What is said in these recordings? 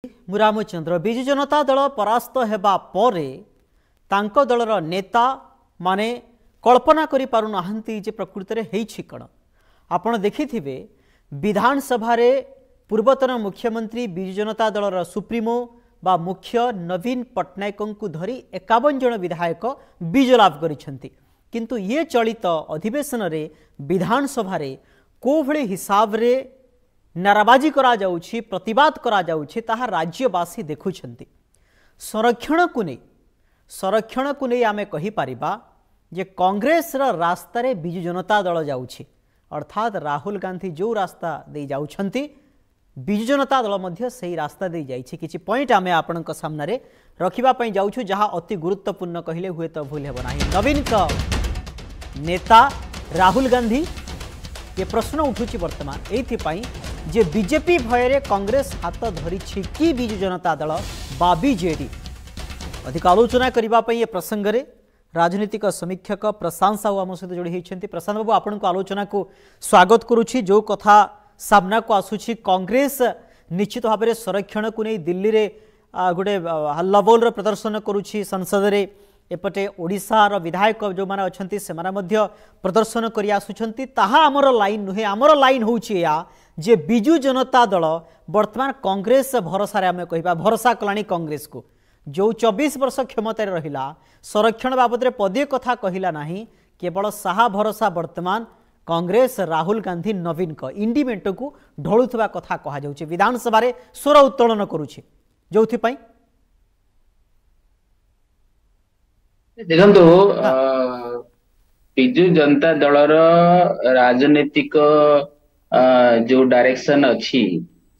मुरामचंद्र विजु जनता दल परास्त हेबा परे तांको दलर नेता माने कल्पना करि पारु नाहंती जे प्रकृति रे हेछि कण आपण देखिथिबे विधानसभा रे पूर्वतन मुख्यमंत्री विजु जनता दलर सुप्रीमो बा मुख्य नवीन पट्टनायक को धरी 51 जन विधायक विजय लाभ करिसेंती किंतु ये चलित अधिवेशन रे विधानसभा रे को भली हिसाब रे नाराबाजी करा जाउछि प्रतिवाद करा जाउछि ताहा राज्यवासी देखुछंती। संरक्षण को नहीं आमे कहि पारिबा जे कांग्रेस रा रास्ता रे बिजु जनता दल जाउछि अर्थात राहुल गांधी जो रास्ता दे जाउछंती बिजु जनता दल मध्य सही रास्ता दे जाइछि। किछि पॉइंट आमे आपनक सामने रे रखिबा पई जाउछु जहा अति गुरुत्वपूर्ण कहिले हुए तो भूल हेबो नाही। नवीन का नेता राहुल गांधी ये प्रश्न उठुछि वर्तमान एथि जे बीजेपी भୟରେ कांग्रेस हाथ धरी कि बिजु जनता दल बा बीजेडी अधिक आलोचना करने ये प्रसंग रे राजनीतिक समीक्षक प्रशांत साहू आम सहित जोड़ी होती। प्रशांत बाबू आपण को आलोचना को स्वागत करुछि। जो कथा सामना को आसुछि कांग्रेस निश्चित भाव में संरक्षण को नहीं दिल्ली रे गोटे हल्लाबोल प्रदर्शन करुछि संसद रे एपटे ओडिशार विधायक जो माने अछंती से माने मध्य प्रदर्शन करि आसुछंती ताहा हमर लाइन नुहे। हमर लाइन होउछि या जे बिजु जनता दल वर्तमान कांग्रेस भरोसा रे आमे कहिबा भरोसा कलानी कांग्रेस को जो 24 वर्ष क्षमता रे रहिला संरक्षण बाबद रे पदे कथा कहिला नाही केवल साहा भरोसा वर्तमान कांग्रेस राहुल गांधी नवीन को इंडिमेंट को ढोलुथबा कथा कहा जाउछि विधानसभा रे स्वर उत्तोलन करूछि जोथि पई देखो बिजु जनता दलर राजनीतिक जो डायरेक्शन अच्छी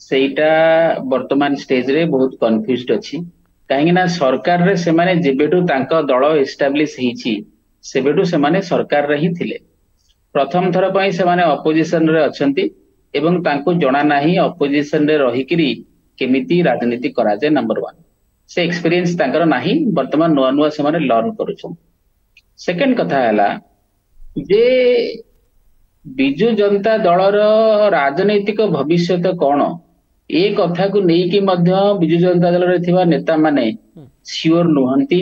सेटा वर्तमान स्टेज रे बहुत कंफ्यूज्ड अच्छी कहीं ना सरकार रे से माने जेबेटू तांका दल एस्टाब्लिश हिची सेबेटू से माने सरकार रे ही थिले प्रथम थर पई से माने अपोजिशन रे अछंती एवं तांको जणा नाही अपोजिशन रे रहिकरी केमिति राजनीति करा जाय। नंबर 1 से एक्सपीरियंस तांकर नाही वर्तमान नुआ नुआ से माने लर्न करूछन। सेकंड कथा हला जे बिजु जनता दलर राजनैतिक भविष्यत कौन ए कथा को नहीं कि मध्य बिजु जनता दल रे थिबा नेता माने श्योर नुहंती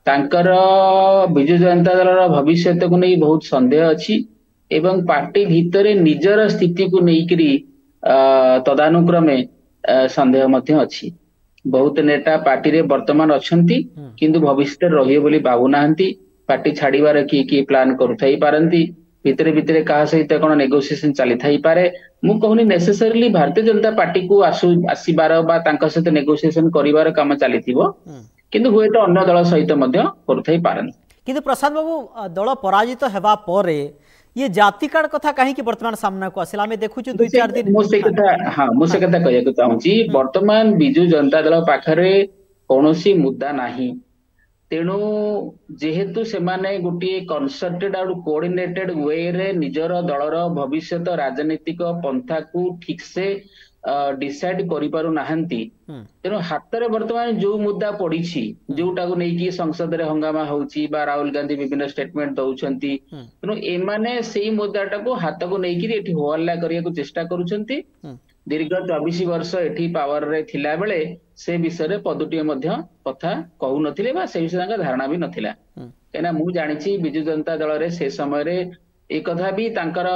तांकर बिजु जनता दलर भविष्यत को नहीं बहुत संदेह अछि एवं पार्टी भितरे निजर स्थिति को नहीं करी तदानुक्रमे संदेह मध्य अछि। बहुत नेता पार्टी रे वर्तमान अछंती किंतु भविष्य रहिए बोली बाबू नाहंती पार्टी छाड़ीबार की प्लान करुथाई पारंती भितरे भितरे कहा सहित कौन नेगोसिएशन चली थाई पारे मु कहूनी नेसेसरीली भारतीय जनता पार्टी को आसीबार बा तांका सहित नेगोसिएशन करिवार काम चलीथिबो किंतु हुए तो अन्य दल सहित मध्य करुथाई पारंती। किंतु प्रसाद बाबू दल पराजित हेबा परे ये जाति कार्ड कथा कहीं कि वर्तमान सामना को आसिला हमें देखु 2-4 दिन मुसे कथा कहया को चाहूची वर्तमान बिजु जनता दल पाखरे कोनोसी मुद्दा नाही तेणु जेहेतु से माने गोटे कंसर्टेड और कोऑर्डिनेटेड वे रे निजर दलर भविष्यत राजनीतिक पंथा को ठीक से डिसाइड करि पारु नाहंती तेणु हाथ रे वर्तमान जो मुद्दा पड़ीछि जोटा को नहीं कि संसद रे हंगामा होउची बा राहुल गांधी विभिन्न स्टेटमेंट दउछंती तेणु ए माने सेही मुद्दाटा को हाथ को नहीं कि एठी होल्ला करिया को चेष्टा करूछंती। दीर्घ 24 वर्ष एठी पावर रे थिला बेले से विषय रे पदुटी मध्य कथा कहू नथिले बा से विषय का धारणा भी नथिला केना मु जानिछि बिजु जनता दल रे से समय रे ए कथा भी तांकर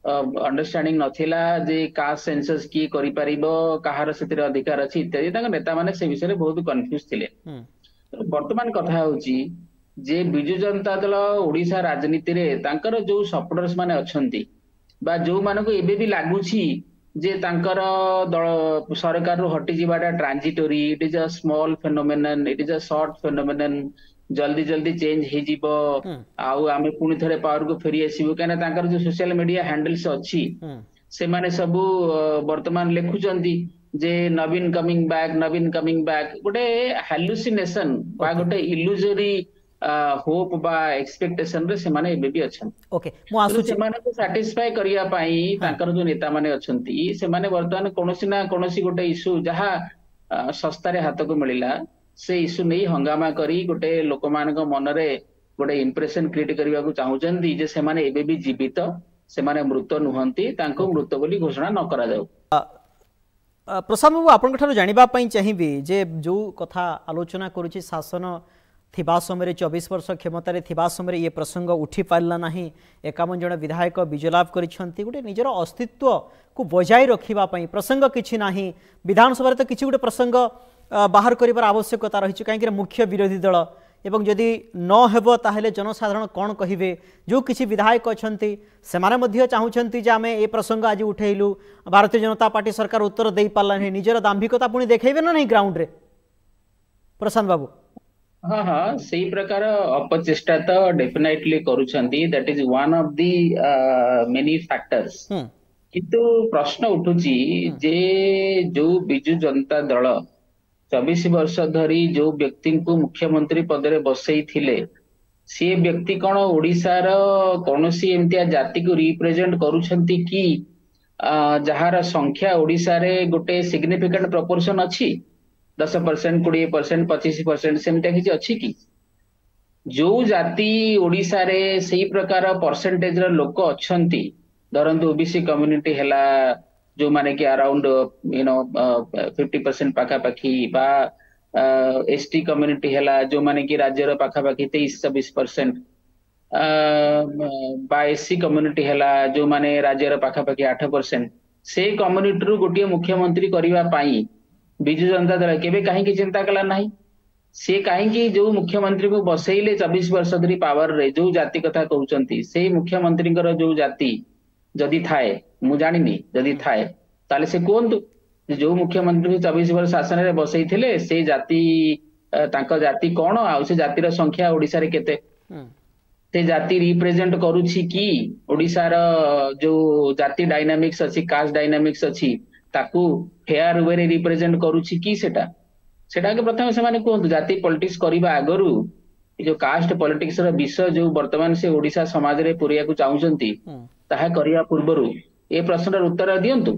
अंडरस्टैंडिंग नथिला जे कास्ट सेंसस की करि परिबो कहार सेतिर अधिकार अछि इत्यादि तांका नेता माने से विषय रे बहुत कंफ्यूज थिले। वर्तमान कथा होची जे बिजु जनता दल ओडिसा राजनीति रे तांकर जो सपोर्टर्स माने अछंती बा जो मानको एबे भी लागुछि जे तांकर दल सरकार रो हटि जिबाटा transitory it is a small phenomenon it is a short phenomenon जल्दी जल्दी चेंज हे जीवो आउ आमे पुनी थरे पावर को फेरी आसीबो केना तांकर जो सोशल मीडिया हैंडल्स अछि से माने सब वर्तमान लेखुचंदी जे नवीन कमिंग बैक गोटे हैलुसिनेशन बा गोटे इल्यूजरी होप बा एक्सपेक्टेशन रे से माने एबे भी अछन। ओके मु आसु से माने को सैटिस्फाई करिया पई तांकर जो नेता माने अछंती से माने वर्तमान कोनोसी ना कोनोसी गोटे इशू जहा सस्ता रे हाथ को मिलिला से इशू नहीं हंगामा करी गोटे लोक मानक मन रे गोटे इंप्रेशन क्रिएट करबा को चाहुचंदी जे से माने एबे भी जीवित से माने मृत नुहंती तांको मृत बोली घोषणा न करा जाऊ। प्रसाद बाबू आपन जानापी चाहिए जे जो कथा आलोचना करुच्ची शासन थिबा समय 24 वर्ष क्षमतार थिबा समय ये प्रसंग उठी पारा ना 51 जन विधायक विजयलाभ करिसेंती गोटे निजर अस्तित्व को बजाय रखापी प्रसंग किछि नाही विधानसभा तो किछि गोटे प्रसंग बाहर कर आवश्यकता रही कहीं मुख्य विरोधी दल एवं जदि न हेबो ताहेले जनसाधारण कौन कहिबे जो किछि विधायक अछंती सेमाने मध्य चाहूछंती जे आमे ए प्रसंग आज उठेलु भारतीय जनता पार्टी सरकार उत्तर दे पारला नहीं निजर दाम्भिकता पुणी देखेबे ना नहीं ग्राउंड रे प्रशांत बाबू हाँ हाँ सही प्रकार अपचेष्टा तो डेफिनेटली करूछंती that is one of the many factors किंतु प्रश्न उठुची जे जो बिजु जनता दल 24 वर्ष धरी जो व्यक्ति को मुख्यमंत्री पदरे बसई थिले सी व्यक्ति कौन ओडिशार कौनसी एमतिया जाति को रिप्रेजेंट करूछंती कि जहार संख्या ओडिशा रे गोटे सिग्निफिकेंट प्रोपोर्शन अच्छी 10%, 20%, 25% सेमतिया किछि अच्छी कि जो जाति ओडिशा रे सही प्रकार परसेंटेज रो लोक अछंती धरंतु ओबीसी कम्युनिटी हैला जो माने कि अराउंड 50% पाखापाखी बा एसटी कम्युनिटी हैला जो माने कि राज्यर पाखापाखी 23-26% बा एससी कम्युनिटी हैला जो माने राज्यर पाखापाखी 8% से कम्युनिटी रु गोटे मुख्यमंत्री करबा पाई बिजु जनता दल केबे काहे चिंता कला नहीं से कहीं जो मुख्यमंत्री को बसैले 24 वर्ष धरी पावर रे जो जाति कथा कहउचंती से मुख्यमंत्री जो जाति जदि थाए मु जानिनी जदि थाए ताले से कोंतु जो मुख्यमंत्री 24 वर्ष शासन रे बसई थिले से जाति तांका जाति कोन आ से जातिर संख्या ओडिसा रे केते से जाति रिप्रेजेंट करूछि कि ओडिसा रो जो जाति डायनामिक्स अछि कास्ट डायनामिक्स अछि ताकू फेयर वे रे रिप्रेजेंट करूछि कि सेटा के प्रथम से माने कोंतु जाति पॉलिटिक्स करबा आगरु जो कास्ट पॉलिटिक्स रो विषय जो वर्तमान से ओडिसा समाज रे पुरिया को चाहुचंती ताहा करिया पूर्वरु ए प्रश्नर उत्तर दियंतु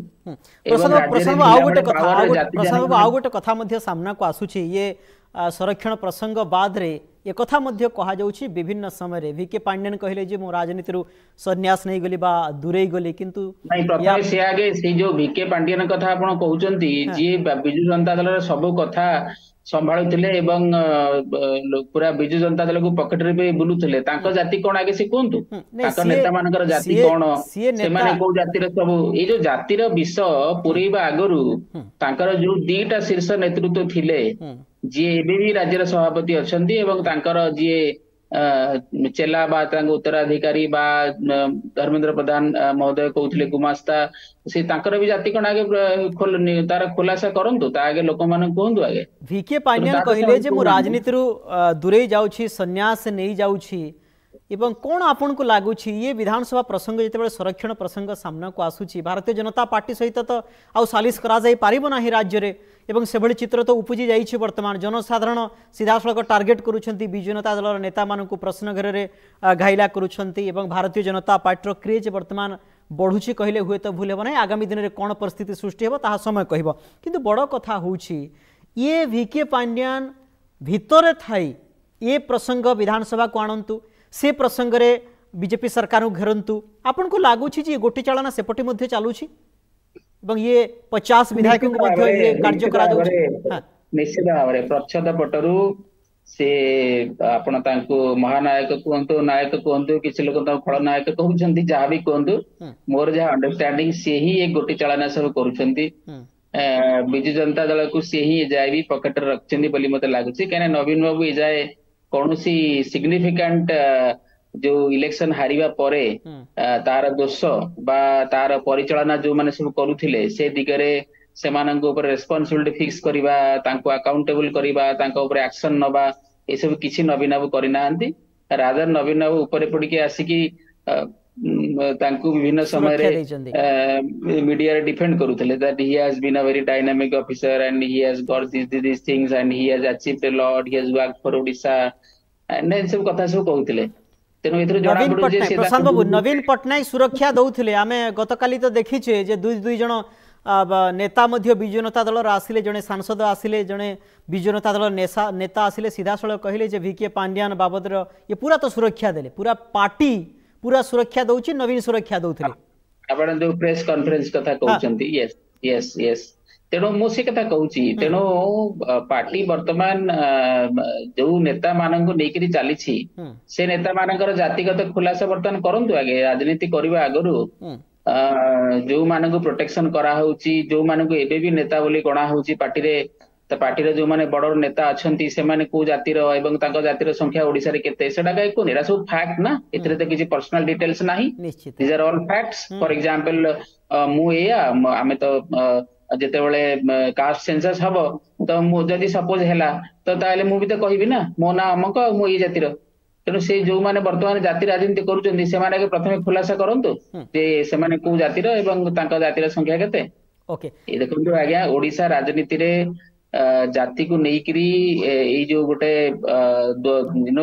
प्रसन्न आउ गोटे कथा मध्य सामना को आसुछि ये संरक्षण प्रसंग बाद रे ये कथा मध्य कहा जाउछि विभिन्न समय रे वीके पांड्यन कहले जे मो राजनीति रु सन्यास नहीं गली बा दूरे गली किंतु नहीं प्रथम से आगे से जो वीके पांड्यन कथा आपण कहउचंती जे बिजु जनता दल रे सब कथा संभाळुथिले एवं पूरा बिजु जनता दल को पॉकेट रे भी बुलुथिले तांको जाति कोन आगे से कोंतु तांको नेता मानकर जाति कोन से माने को जाति रे सब ए जो जाति रो विषय पुरेबा आगरु तांकर जो दीटा शीर्ष नेतृत्व थिले जे एबे भी राज्य सभापति अछंती एवं तांकर जे चेला बा तांग उत्तराधिकारी बा धर्मेंद्र प्रधान महोदय कहउथिले गुमास्ता से तांकर भी जाति कोन आगे तार खुलासा करंतु ता आगे लोक माने कहंतु आगे वीके पांड्यन कहले जे मु राजनीति रु दूरे जाउछि सन्यास नै जाउछि एवं कौन आपन को लागुछि ये विधानसभा प्रसंग जिते संरक्षण प्रसंग सामना को आसुछि भारतीय जनता पार्टी सहित तो आउ सालिस करा जाई पारिबो नाही राज्य रे एवं सेभଳି चित्र तो उपजी जाइछि वर्तमान जनसाधारण सीधासलख टार्गेट करूछंती बिजु जनता दलर नेता मानकु प्रश्न घर रे घाइला करूछंती एवं भारतीय जनता पार्टी क्रेज वर्तमान बढ़ुछि कहले हुए तो भूल हेबो नाही आगामी दिन रे कोन परिस्थिति सृष्टि हेबो ताहा समय कहबो किंतु बड़ कथा होउछि ये वीके पांड्यन भितरे थाई ये प्रसंग विधानसभा को आणंतु से प्रसंग रे बीजेपी सरकार को घेरंतु आपन को लागुछि जे गोटी चालना सेपटी मध्ये चालुछि एवं ये 50 विधायकों को मध्ये ये कार्य करा जाउछि निश्चित भाव रे प्रच्छद पटरु से आपण तांको महानायक कहंतु नायक कहंतु किछि लोक ता खलनायक कहउछंती जहा भी कहंतु मोर जहा अंडरस्टैंडिंग से ही एक गोटी चालना सब करूछंती बिजु जनता दल को से ही जाय भी पॉकेट रखछंती बोली मते लागुछि केने नवीन बाबू ए जाय कौनसी सिग्निफिकेंट जो इलेक्शन हारिबा परे तार दोष बा तार परिचालना जो माने सब करूथिले से दिगरे सेमानन ऊपर रेस्पोंसिबिलिटी फिक्स करबा तांको अकाउंटेबल करबा तांको ऊपर एक्शन नबा ए सब किछि नवीन बाबू करिनांती रादर नवीन बाबू ऊपर पड़ी के आसी की तांको विभिन्न समय रे मीडिया रे डिफेंड करूथिले that he has been a very dynamic officer and he has got this things and he has achieved a lot he has worked for Odisha and then सब कथा सब कहउथिले तेनो इथरो जणा पडु जे प्रशांत बाबू नवीन पटनायक सुरक्षा दउथिले आमे गतकाली तो देखिछे जे दुई जण नेता मध्य बिजु जनता दल आसिले जने सांसद आसिले जने बिजु जनता दल नेता आसिले सीधासळ कहले जे वीके पांड्यन बाबद ये पूरा तो सुरक्षा देले पूरा पार्टी पूरा सुरक्षा दउछि नवीन सुरक्षा दउथिले आपण जो प्रेस कॉन्फ्रेंस कथा कहउचंती यस यस यस ତେଣୁ ମୁଁ ସେ କଥା କହୁଛି। ତେଣୁ ପାର୍ଟି ବର୍ତ୍ତମାନ ଯୋଉ ନେତା ମାନଙ୍କୁ ନେଇକିରି ଚାଲିଛି ସେ ନେତା ମାନଙ୍କର ଜାତିଗତ ଖୁଲାସା ବର୍ତ୍ତମାନ କରନ୍ତୁ ଆଗେ। ରାଜନୀତି କରିବା ଆଗରୁ ଯୋଉମାନଙ୍କୁ ପ୍ରୋଟେକ୍ସନ କରାହଉଛି, ଯୋଉମାନଙ୍କୁ ଏବେ ବି ନେତା ବୋଲି ଗଣା ହଉଛି ପାର୍ଟିରେ, ତ ପାର୍ଟିର ଯୋଉମାନେ ବଡ ନେତା ଅଛନ୍ତି ସେମାନେ କୋଉ ଜାତିର ଏବଂ ତାଙ୍କ ଜାତିର ସଂଖ୍ୟା ଓଡିଶାରେ କେତେ, ସେଟା କାହିଁ କୁହନି, ଏଟା ସବୁ ଫ୍ୟାକ୍ଟ ନା, ଏଥିରେ ତ କିଛି ପର୍ସନାଲ ଡିଟେଲ୍ସ ନାହିଁ। ନିଶ୍ଚିତ these are all facts. For example ମୁଁ ଏଇଆ ଆମେ ତ ଯେତେବେଳେ କାଷ୍ଟ ସେନ୍ସସ୍ ହବ ତ ମୁଁ ଯଦି ସପୋଜ ହେଲା ତ ତାହେଲେ ମୁଁ ବି ତ କହିବି ନା ମୋ ନାଁ ଅମକ ଆଉ ମୁଁ ଏଇ ଜାତିର। ତେଣୁ ସେ ଯୋଉମାନେ ବର୍ତ୍ତମାନ ଜାତି ରାଜନୀତି କରୁଛନ୍ତି ସେମାନେ ଆଗେ ପ୍ରଥମେ ଖୁଲାସା କରନ୍ତୁ ଯେ ସେମାନେ କୋଉ ଜାତିର ଏବଂ ତାଙ୍କ ଜାତିର ସଂଖ୍ୟା କେତେ। ଓକେ ଏଇ ଦେଖନ୍ତୁ ଆଜ୍ଞା, ଓଡିଶା ରାଜନୀତିରେ ଜାତିକୁ ନେଇକିରି ଏଇ ଯୋଉ ଗୋଟେ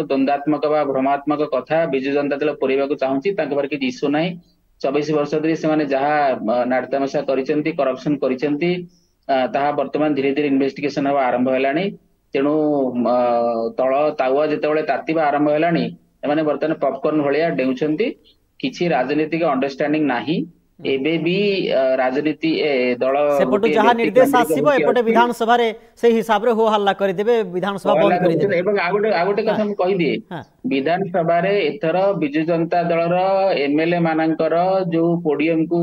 ଦ୍ୱନ୍ଦାତ୍ମକ ବା ଭ୍ରମାତ୍ମକ କଥା ବିଜୁ ଜନତା ଦଳ ପୁରେଇବାକୁ ଚାହୁଁଛି, ତାଙ୍କ ପାଖରେ କିଛି ଇସ୍ୟୁ ନାହିଁ। 24 ବର୍ଷ ଧରି ସେମାନେ ଯାହା ନାଟତାମସା କରିଛନ୍ତି, କରପସନ କରିଛନ୍ତି, ତାହା ବର୍ତ୍ତମାନ ଧୀରେ ଧୀରେ ଇନଭେଷ୍ଟିଗେସନ ହବା ଆରମ୍ଭ ହେଲାଣି। ତେଣୁ ତଳ ତାୱା ଯେତେବେଳେ ତାତିବା ଆରମ୍ଭ ହେଲାଣି ଏମାନେ ବର୍ତ୍ତମାନ ପପକର୍ନ ଭଳିଆ ଡେଉଁଛନ୍ତି। କିଛି ରାଜନୈତିକ ଅଣ୍ଡରଷ୍ଟାଣ୍ଡିଂ ନାହିଁ। ଏବେ ବି ରାଜନୀତି ଦଳ ସେପଟୁ ଗୋଟିଏ ଯାହା ବ୍ୟକ୍ତି ନିର୍ଦ୍ଦେଶ କେନ୍ଦ୍ରିକ ଆସିବ ହେଇକି ଏପଟେ ଅଛି। ବିଧାନସଭାରେ ସେଇ ହିସାବରେ ହୋ ହଲ୍ଲା କରିଦେବେ, ବିଧାନସଭା ବନ୍ଦ କରିଦେବେ। ଏବଂ ଆଉ ଗୋଟେ ହଁ କଥା ମୁଁ କହିଦିଏ, ହଁ ବିଧାନସଭାରେ ଏଥର ବିଜୁ ଜନତା ଦଳର ଏମଏଲଏ ମାନଙ୍କର ଯୋଉ ପୋଡିୟମକୁ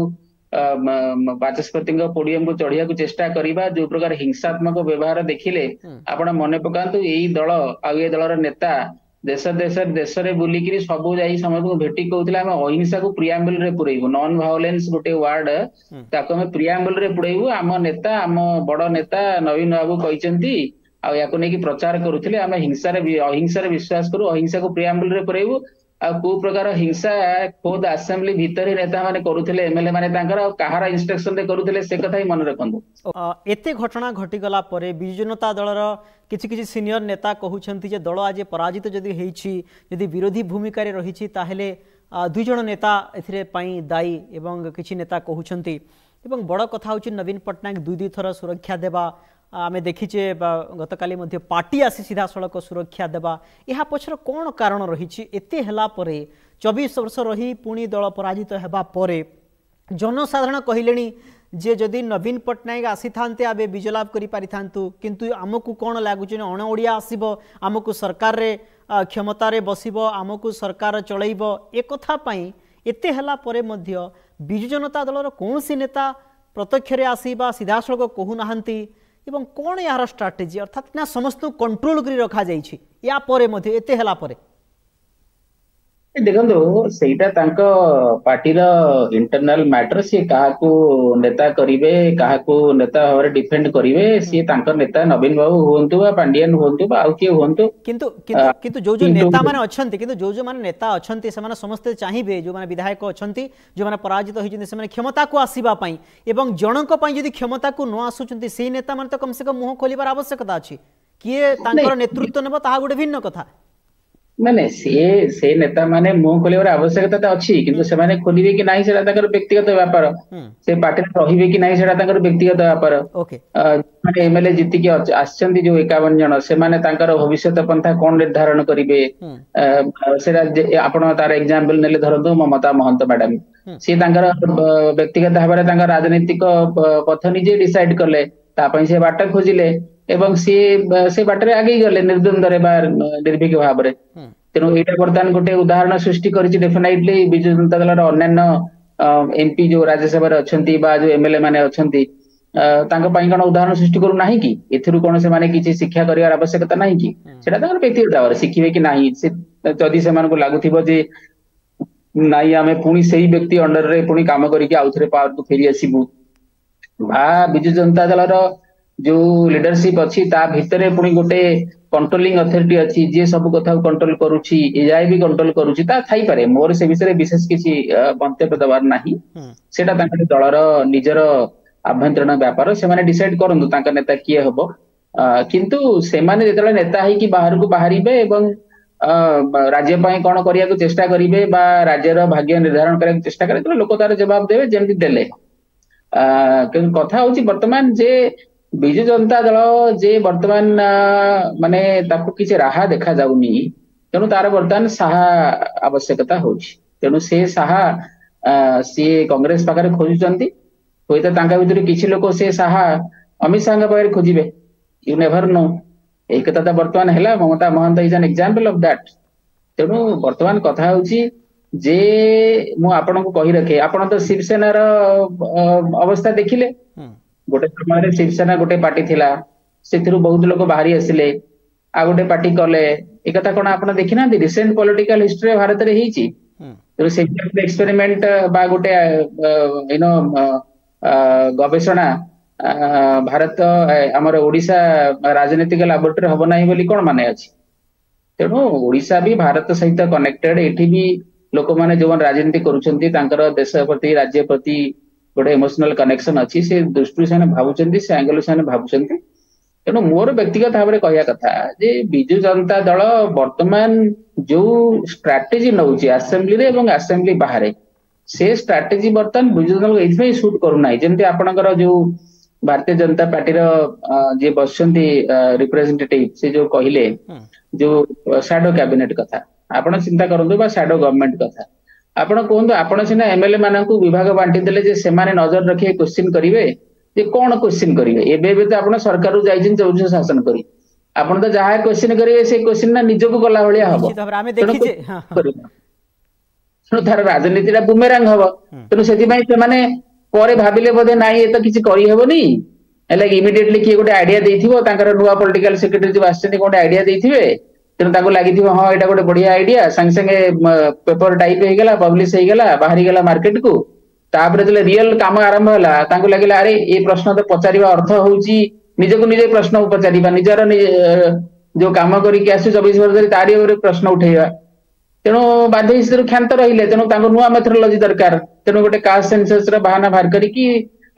ବାଚସ୍ପତିଙ୍କ ପୋଡିୟମକୁ ଚଢିବାକୁ ଚେଷ୍ଟା କରିବା, ଯୋଉ ପ୍ରକାର ହିଂସାତ୍ମକ ବ୍ୟବହାର ଦେଖିଲେ, ଆପଣ ମନେ ପକାନ୍ତୁ ଏଇ ଦଳ ଆଉ ଏ ଦଳର ନେତା ଦେଶରେ ବୁଲିକିରି ସବୁ ଯାଇ ସମସ୍ତଙ୍କୁ ଭେଟି କହୁଥିଲେ ଆମେ ଅହିଂସାକୁ ପ୍ରିଆମ୍ବଲ ରେ ପୁରେଇବୁ, ନନ୍ ଭାଓଲେନ୍ସ ଗୋଟେ ୱାର୍ଡ, ତାକୁ ଆମେ ପ୍ରିଆମ୍ବଲ ରେ ପୁରେଇବୁ। ଆମ ନେତା, ଆମ ବଡ ନେତା ନବୀନ ବାବୁ କହିଛନ୍ତି ଆଉ ୟାକୁ ନେଇକି ପ୍ରଚାର କରୁଥିଲେ ଆମେ ଅହିଂସାରେ ବିଶ୍ୱାସ କରୁ, ଅହିଂସାକୁ ପ୍ରିଆମ୍ବଲ ରେ ପୁରେଇବୁ। ଆଉ କୋଉ ପ୍ରକାର ହିଂସା ଖୋଦ ଆସେମ୍ବଲି ଭିତରେ ନେତା ମାନେ କରୁଥିଲେ, ଏମଏଲଏ ମାନେ ତାଙ୍କର, ଆଉ କାହାର ଇନଷ୍ଟ୍ରକ୍ସନ ରେ କରୁଥିଲେ ସେ କଥା ହିଁ ମନେ ରଖନ୍ତୁ। ଏତେ ଘଟଣା ଘଟିଗଲା ପରେ ବିଜୁ ଜନତା ଦଳର କିଛି କିଛି ସିନିୟର ନେତା କହୁଛନ୍ତି ଯେ ଦଳ ଆଜି ପରାଜିତ ଯଦି ହେଇଛି, ଯଦି ବିରୋଧୀ ଭୂମିକାରେ ରହିଛି ତାହେଲେ 2 ଜଣ ନେତା ଏଥିରେ ପାଇଁ ଦାୟୀ ଏବଂ କିଛି ନେତା କହୁଛନ୍ତି। ଏବଂ ବଡ଼ କଥା ହେଉଛି ନବୀନ ପଟ୍ଟନାୟକ 2 ଥର ସୁରକ୍ଷା ଦେବା आमे देखीचे गतकाली मध्य पार्टी आसी सीधा सड़क सुरक्षा देवा यह पछर कौन कारण रही एते हला परे 24 वर्ष रही पुणी दल पराजित हेबा परे जनसाधारण कहले जे जदि नवीन पट्टनायक आसी थांते आबे विजयलाभ करि पारि थांतु किंतु आमको कौन लागुचे अण ओडिया आसीबो आमको सरकार रे क्षमता रे बसिबो आमको सरकार चलैबो ए कथा पई एते हला परे मध्य बिजु जनता दलर कौन सी नेता प्रत्यक्ष रे आसीबा सीधा सड़क कहू नाहंती एवं कौन यार स्ट्राटेजी अर्थात ना समस्त कंट्रोल करी रखा जाइछि या परे मध्य एते हला परे देखो सेटा तांको पार्टीर इंटरनल मैटर सी काहाकू नेता करिवे काहाकू नेता भाव डिफेंड करिवे सी तांको नेता नवीन बाबू हुंतु बा पांडियन हुंतु बा आउ के हुंतु किंतु किंतु किंतु जो जो नेता माने अछंती किंतु जो जो माने नेता अछंती से माने समस्त चाहिबे जो माने विधायक अछंती जो माने पराजित होइछन्ती से माने क्षमता को आसीबा पई एवं जनक पई यदि क्षमता को न आसुचन्ती से नेता माने तो कम से कम मुह खोलिबार आवश्यकता अछि किए तांकर नेतृत्व नेबो ताहा गुटे भिन्न कथा माने से नेता माने मुंह खोलिबार आवश्यकता त अछि किंतु से माने खोलिबे कि नाही सेटा ताकर व्यक्तिगत व्यापार से पार्टी रहिबे कि नाही सेटा ताकर व्यक्तिगत व्यापार ओके माने एमएलए जीति के आछंती जो 51 जन से माने ताकर भविष्यत पंथा कोन निर्धारण करिवे सेटा आपण तार एग्जांपल नेले धरतो ममता महंत मैडम से ताकर व्यक्तिगत भाबरे ताकर राजनीतिक पथ निजे डिसाइड करले ता पई से बाटा खोजिले एवं से बाटरे आगे गले निर्द्वंद्व बा निर्भीक भाव में तेणु यहाँ बर्तमान गोटे उदाहरण सृष्टि करिछि डेफिनेटली बिजु जनता दल अन्य एमपी जो राज्यसभा अच्छा जो एमएलए माने अछंती कौन उदाहरण सृष्टि करू ना कि एथिरु कौन से माने किछि शिक्षा करिवार आवश्यकता नहीं कि सेटा ताकर व्यक्तिगत भाव शिखिबे कि नाही से जदि से मानको लागुथिबो जे नाई आमे पुणी सेही व्यक्ति अंडर रे पुणी काम करिके आउथरे पावर को फेरी आसीबु बा बिजु जनता दलर जो लीडरशिप अच्छी ता भितरे पुणी गोटे कंट्रोलिंग अथॉरिटी अच्छी जे सब कथा कंट्रोल करूची एजाय भी कंट्रोल करूची ता थाई पारे मोर से विषय विशेष किसी मंतव्य दबार नाही सेटा तांकर दलर निजर आभ्यंतरण व्यापार से माने डिसाइड करंतु तांकर नेता किए हबो किंतु से माने जेतले नेता है कि बाहर को बाहरिबे एवं राज्य पय कोन करिया को चेष्टा करिवे बा राज्यर भाग्य निर्धारण करिया को चेष्टा करे लोक तार जवाब देवे जेमति देले किंतु कथा होची वर्तमान जे बिजु जनता दल जे वर्तमान माने ताको किसी राहा देखा जाउनी तेणु तार वर्तमान साहा आवश्यकता होची तेणु से साहा सी कांग्रेस पाखरे खोजुचंती होइता तांका भितर किछि लोक से साहा अमित शाह पाखे खोजे यू नेभर नो एक कथा तो बर्तमान है Mamata Mohanta is an example of that तेणु वर्तमान कथा होची जे मु आपन को कहि रखे आपण तो शिवसेना रो अवस्था देखिले गोटे समय शिवसेना गोटे पार्टी थिला सेथिरु बहुत लोक बाहरी आसिले आ गोटे पार्टी कले एक कथा कोन आपण देखि ना रिसेंट पॉलिटिकल हिस्ट्री भारत रे हिची तो से एक्सपेरिमेंट बा गोटे यू नो गवेषणा भारत हमर ओडिशा राजनीतिक लैबोरेटरी हबो नाही बोली कोन माने अछि तेणु ओडिशा भी भारत सहित कनेक्टेड एठी भी लोक माने जो राजनीति करूछंती तांकर देश प्रति राज्य प्रति गोटे इमोशनल कनेक्शन अच्छी से दृष्टि से भावुं से एंगल से भावुं तेणु मोर व्यक्तिगत भाव में कहया कथा जे बिजु जनता दल वर्तमान जो स्ट्राटेजी नौची असेंबली रे एवं असेंबली बाहर से स्ट्राटेजी वर्तमान बिजु जनता एथि शूट करूना जेमती आपनकर जो भारतीय जनता पार्टी जे बसंती रिप्रेजेंटेटिव से जो कहले जो शैडो कैबिनेट कथा आपण चिंता करंतु बा शैडो गवर्नमेंट कथा आपण कहंतु आपण सिना एमएलए माननकु विभाग बांटी देले जे सेमाने नजर रखी क्वेश्चन करिवे जे कोन क्वेश्चन करिवे एबे बे तो आपण सरकार रु जाइजिन चौज शासन करी आपण तो जहा क्वेश्चन करिवे से क्वेश्चन ना निजको गला भलिया हबो निश्चित भाबरे आमे देखि जे तेणु थार राजनीति बुमेरांग हबो तेणु सेति पई से माने परे भाबिले बोधे नाही ए तो किछि करि हेबोनी एला इमिडिएटली किए गोटे आइडिया देथिबो तांकर नुवा पॉलिटिकल सेक्रेटरी जो आछन गोटे आइडिया देथिबे तेणु ताको लागिथिबो हां एटा गोटे बढ़िया आइडिया संगे संगे पेपर टाइप हे गेला पब्लिश हे गेला बाहरी गेला मार्केट को तापरे जले रियल काम आरंभ होला ताको लागिला अरे ए प्रश्न तो पचारिबा अर्थ होउची निजको निजे प्रश्न पचारिबा निजर जो काम करी के आसु 24 वर्ष धरि तारी ओरे प्रश्न उठेबा तेणु बाध्य हिस्से क्षांत रहिले तेणु ताको नुवा मेथोडोलॉजी दरकार तेणु गोटे कास्ट सेंसस रा बहाना बाहर करी कि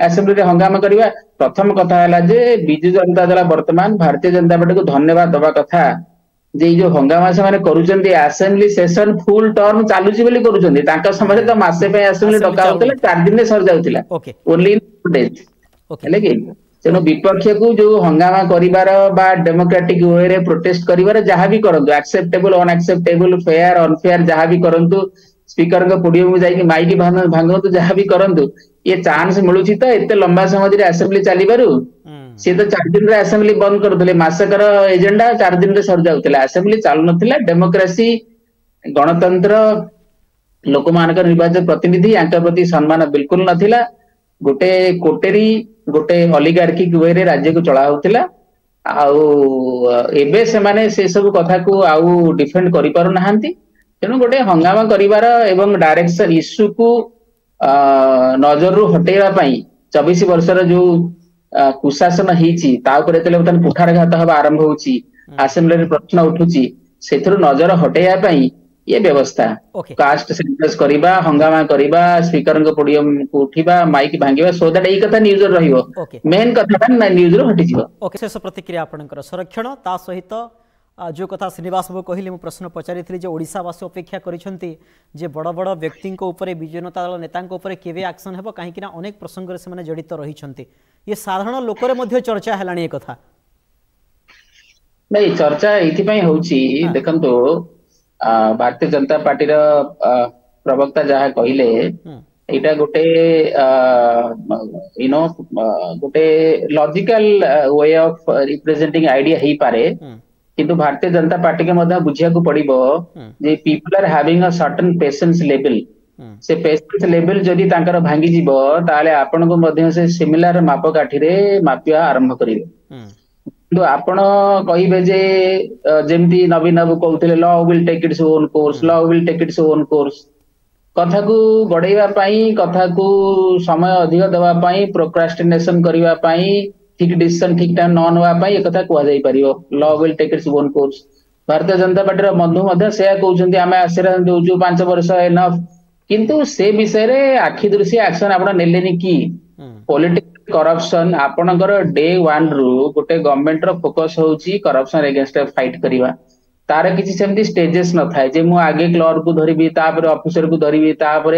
असेंबली रे हंगामा करबा प्रथम कथा हैला जे बिजु जनता दल वर्तमान भारतीय जनता पार्टी को धन्यवाद दबा कथा जे जो हंगामा से माने करूचंदी असेंबली सेशन फुल टर्म चालुची बोली करूचंदी ताका समय तो मासे पे असेंबली डका होतले 4 दिन रे सर जाउतिला ओनली डेज हेले कि तेणु विपक्ष को जो हंगामा करिवार बा डेमोक्रेटिक वे रे प्रोटेस्ट करिवार जहां भी करंतु एक्सेप्टेबल अनएक्सेप्टेबल फेयर अनफेयर जहां भी करंतु स्पीकर को पोडियम में जाई माइक भांगंतु जहां भी करंतु ये चांस मिलुची तो एते लंबा समय रे असेंबली चली बारू से तो 4 दिन रे असेंबली बंद करथले मासकर एजेंडा 4 दिन रे सर जाउतला असेंबली चालु नथिला डेमोक्रेसी गणतंत्र लोक मानकर निर्वाचित प्रतिनिधि यांका प्रति सम्मान बिल्कुल नथिला गोटे कोटेरी गोटे ओलिगार्किक वे रे राज्य को चला होतिला आउ एबे से माने से सब कथा को आउ डिफेंड करि पारु नाहंती तेनु गोटे हंगामा करिवार एवं डायरेक्शन इश्यू को नजर रु हटेवा पई 24 वर्षर जो कुशासन हिची ता ऊपर एतले बतन कुठारघात हबा आरंभ होची असेंबली रे प्रश्न उठुची सेथरु नजर हटेया पई ये व्यवस्था कास्ट सेंसस करिबा हंगामा करिबा स्पीकर को पोडियम को उठिबा माइक भांगिबा सो दैट एई कथा न्यूज रहिबो मेन कथा न्यूज रो हटि जिवो ओके शेष प्रतिक्रिया आपनकर संरक्षण ता सहित जो कथा श्रीनिवास बाबू कहले मु प्रश्न पचारिथि जे ओडिसावासी अपेक्षा करिसंती जे बड़ बड़ व्यक्ति ऊपर बिजु जनता दल नेता ऊपर केवे एक्शन हेबो काहे कि अनेक प्रसंग रे से माने जड़ित रहिसंती ये साधारण लोक रे मध्ये चर्चा हेलानी ए कथा नहीं चर्चा एथि पई होउची देखंतो भारतीय जनता पार्टी प्रवक्ता जहाँ कहले एटा गोटे यू नो गोटे logical way of representing idea ही पारे किंतु भारतीय जनता पार्टी के मध्य बुझिया को पड़िबो जे people are having a certain patience level से पेशेंस लेवल जदी तांकर भांगी जिवो ताले आपन को मध्य से सिमिलर मापकाठी रे मापिया आरंभ करिवे तो आपण कहिबे जे जेमती नवीन बाबू कहउतले law will take its own course law will take its own course कथा को गडैबा पई कथा को समय अधिक देबा पई प्रोक्रास्टिनेशन करिबा पई ठीक डिसीजन ठीक टाइम न नवा पई ए कथा कुआ जाई परियो law will take its own course Bharatiya Janata party रो बंधु मध्य से कहउछन्ती आमे आशीर्वाद देउछु 5 वर्ष एनफ किंतु से विषय रे आखि दृश्य एक्शन आपण नेलेनी की पॉलिटिकल करप्शन आपणकर डे 1 रु गोटे गवर्नमेंट रो फोकस होउची करप्शन अगेंस्ट फाइट करिवा तार किछि सेमती स्टेजेस न थाए जे मु आगे क्लर्क को धरिबी तापर ऑफिसर को धरिबी तापर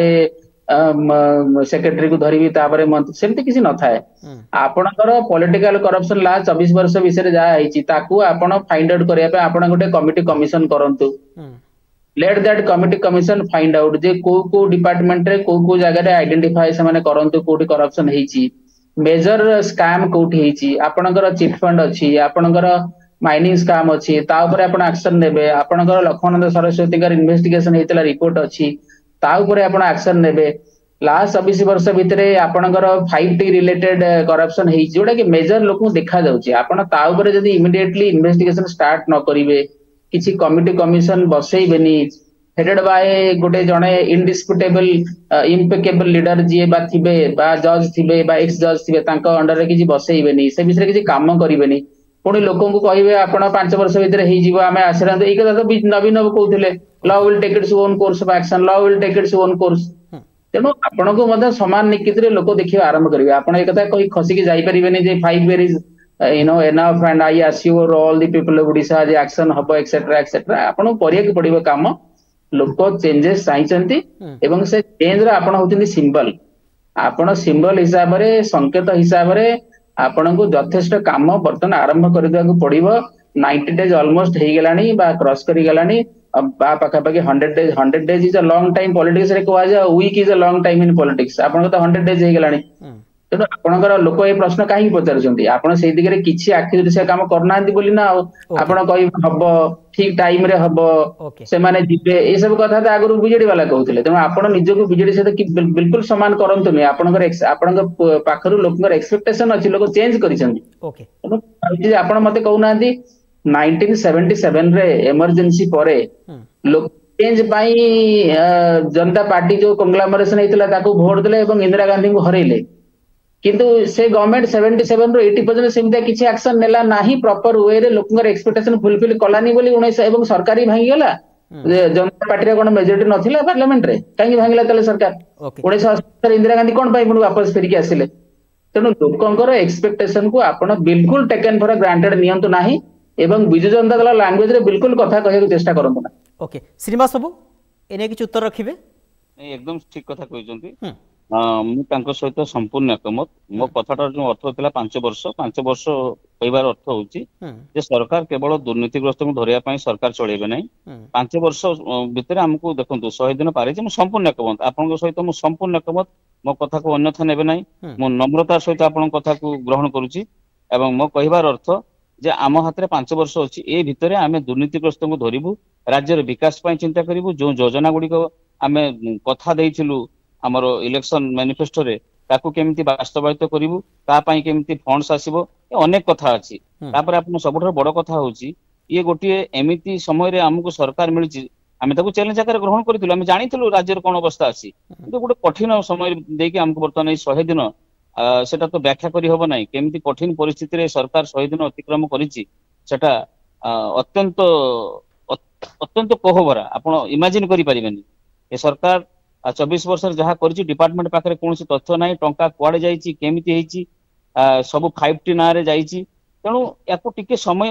सेक्रेटरी को धरिबी तापर मंत्री सेमती किछि न थाए आपणकर पॉलिटिकल करप्शन ला 24 वर्ष विषय जा आइची ताकू आपण फाइंड आउट करिया पे आपण गोटे कमिटी कमिशन करंतु let that committee commission find out जे को डिपार्टमेंट रे को जगह रे आइडेंटिफाई से माने करंतु कोठी करप्शन हेची मेजर स्कैम कोठी ହେଇଛି ଆପଣଙ୍କର ଚିट फंड ଅଛି ଆପଣଙ୍କର ମାଇନିଂ ସ୍କାମ ଅଛି ତା ଉପରେ ଆପଣ ଆକ୍ସନ ନେବେ ଆପଣଙ୍କର ଲକ୍ଷ୍ମଣନ୍ଦ ସରସ୍ୱତୀଙ୍କର ଇନଭେଷ୍ଟିଗେସନ ହେଇଥିଲା ରିପୋର୍ଟ ଅଛି ତା ଉପରେ ଆପଣ ଆକ୍ସନ ନେବେ लास्ट 24 वर्ष भितर आपणकर 5T रिलेटेड करप्शन है जोटा कि मेजर लोक देखा जाउची आपण ता ऊपर जदी इमिडिएटली इन्वेस्टिगेशन स्टार्ट न करिवे किछि कमिटी कमिशन बसैबेनी हेडेड बाय गोटे जणे इनडिस्प्यूटेबल इम्पेकेबल लीडर जे बा थिबे बा जज थिबे बा एक्स जज थिबे तांको अंडर रे किछि बसैबेनी से विषय किछि काम करिवेनी पुणी लोकन को कहिवे आपण 5 वर्ष भितर हेइ जीवो आमे आश्रय एई कथा तो नवीन कहउथिले law will take its own course of action law will take its own course तेणु आपण को समान निकित लोक देखिए आरंभ करेंगे आपण एक कही खसिकी जापरेनि 5 वेर is enough and I assure all the people of Odisha जे एक्शन हबो एक्सेट्रा एक्सेट्रा आपण करिया पड़िबो काम लोक चेंजेस चाहिए एवं से चेंज रा आपण होतिनि सिंबल आपण सिंबल हिसाब रे संकेत हिसाब रे आपण को यथेष्ट काम बर्तन आरंभ कर देबा को पड़िबो 90 डेज ऑलमोस्ट हे गेलानी बा क्रॉस करी गेलानी बा पाखापाखि 100 days is a long time politics रे कहा जाए week is a long time in politics आपण तो 100 डेज हे गेलानी तेणु आपणकर लोक ए प्रश्न कहीं पचारुଛନ୍ତି आपण से दिगरे किछि आखि से काम करनांती बोली ना आपण कहि हबो ठीक टाइम रे हबो से माने जिबे ए सब कथा त आगरु बीजेडी वाला कहउथिले तेणु आपण निजको बीजेडी से बिल्कुल समान करंतु नै आपणकर पाखरु लोककर एक्सपेक्टेशन अछि लोक चेंज करिसंती ओके तेणु आपण मते कहउनांती 1977 रे इमरजेंसी परे लोक चेंज पाई जनता पार्टी जो कंग्लोमरेशन हेतिला ताको वोट देले एवं इंदिरा गांधी को हरेले किंतु से गवर्नमेंट 77 रो 80% सेमता किछि एक्शन नेला नाही प्रॉपर वे रे लोकंगर एक्सपेक्टेशन फुलफिल कलानी बोली 19 एवं सरकारी भांगी गेला जनता पार्टी रे कोन मेजॉरिटी नथिला पार्लियामेंट रे काहे भांगिला तले सरकार 1980 इंदिरा गांधी कोन पाई पुनी वापस फेरि के आसिले तेनु लोकंगर एक्सपेक्टेशन को आपण बिल्कुल टेकन फॉर ग्रांटेड नियंतु नाही एवं बिजु जनता दल लैंग्वेज रे बिल्कुल कथा कहय चेष्टा करंतु ना ओके श्रीनिवास बाबू एने किछ उत्तर रखिबे एकदम ठीक कथा कहउचंती मु तांको सहित संपूर्ण एकमत मो कथाटार जो अर्थ होता 5 वर्ष कहबार अर्थ होची जे सरकार केवल दुर्नीतिग्रस्त को धरिया पई सरकार चलेबे नै 5 वर्ष भितर हमको देखंतु 100 दिन पारे जे मु संपूर्ण एकमत आपन सहित मु संपूर्ण एकमत मो कथा को अन्यथा नेबे नै मु नम्रता सहित आपन कथा को ग्रहण करूची एवं मो कहबार अर्थ जे आम हाथ में 5 वर्ष अच्छी ए भितर आम दुर्नीतिग्रस्त को धरबू राज्यर विकास चिंता करूँ जो योजना गुड़िक आम कथा देइथिलु हमर इलेक्शन मैनिफेस्टो रे ताकू केमिति वास्तवायित करिवु तापाई केमिति फंड्स आसीबो अनेक कथा अछि तापर आपन सबठर बड़ कथा होची ये गोटे एमिति समय रे हमकु सरकार मिलछि आमे ताकू चैलेंज आकार ग्रहण करथिलु आमे जानिथिलु राज्यर कोन अवस्था अछि किंतु गोटे कठिन समय देकी हमकु वर्तमान 100 दिन सेटा तो व्याख्या करी होबो नै केमिति कठिन परिस्थिति रे सरकार 100 दिन अतिक्रम करिछि सेटा अत्यंत अत्यंत कोहभरा आपण इमेजिन करि परिबेनी ए सरकार 24 वर्ष जहाँ कर डिपार्टमेंट पाखे कौन तथ्य ना टंका कुआड़े जाइए केमिति होइछि सब 5T ना रे जाइछि तेणु याको टिके समय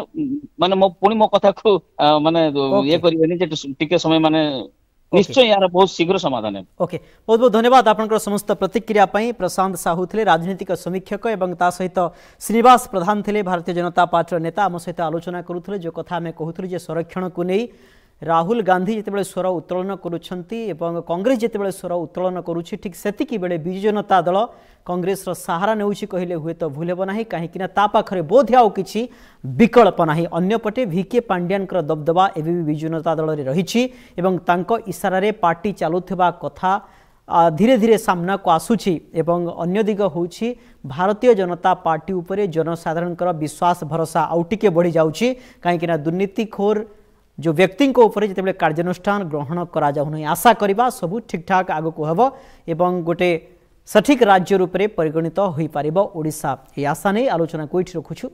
माने मो पुणी मो कथा को माने ये करिवेनी जे टिके समय माने निश्चय यार बहुत शीघ्र समाधान है ओके बहुत बहुत धन्यवाद आपनकर समस्त प्रतिक्रिया पई प्रशांत साहू थिले राजनीतिक समीक्षक एवं ता सहित श्रीनिवास प्रधान थिले भारतीय जनता पार्टी नेता आम सहित आलोचना करूथले जो कथा हमें कहूथलु जे संरक्षण को नहीं राहुल गांधी जितेबाला स्वर उत्तोलन करुछंती एवं कांग्रेस जितेबाला स्वर उत्तोलन करुछि ठीक सेतिकी बेले बिजु जनता दल कांग्रेस रो सहारा नेउछि कहिले हुए तो भूल हेबो नाही काहे कि ना ता पाखरे बोध आउ किछि विकल्प नाही अन्यपटे VK पांड्यान कर दबदबा एबी बिजु जनता दल रे रहिछि एवं तांको इशारा रे पार्टी चालुथिबा कथा धीरे धीरे सामना को आसुछि एवं अन्य दिग होछि भारतीय जनता पार्टी उपरे जनसाधारण विश्वास भरोसा आउटिके बढ़ी जाउछि काहे कि ना दुर्नीतिखोर जो व्यक्ति ऊपर जिते कार्यानुष्ठान ग्रहण करा जाउ नहीं आशा करबा सबू ठीक ठाक आगो को हबो एवं गोटे सठिक राज्य रूप में परिगणित होई पारिबो ओडिशा ए आशा नहीं आलोचना कोइठ रखुछु।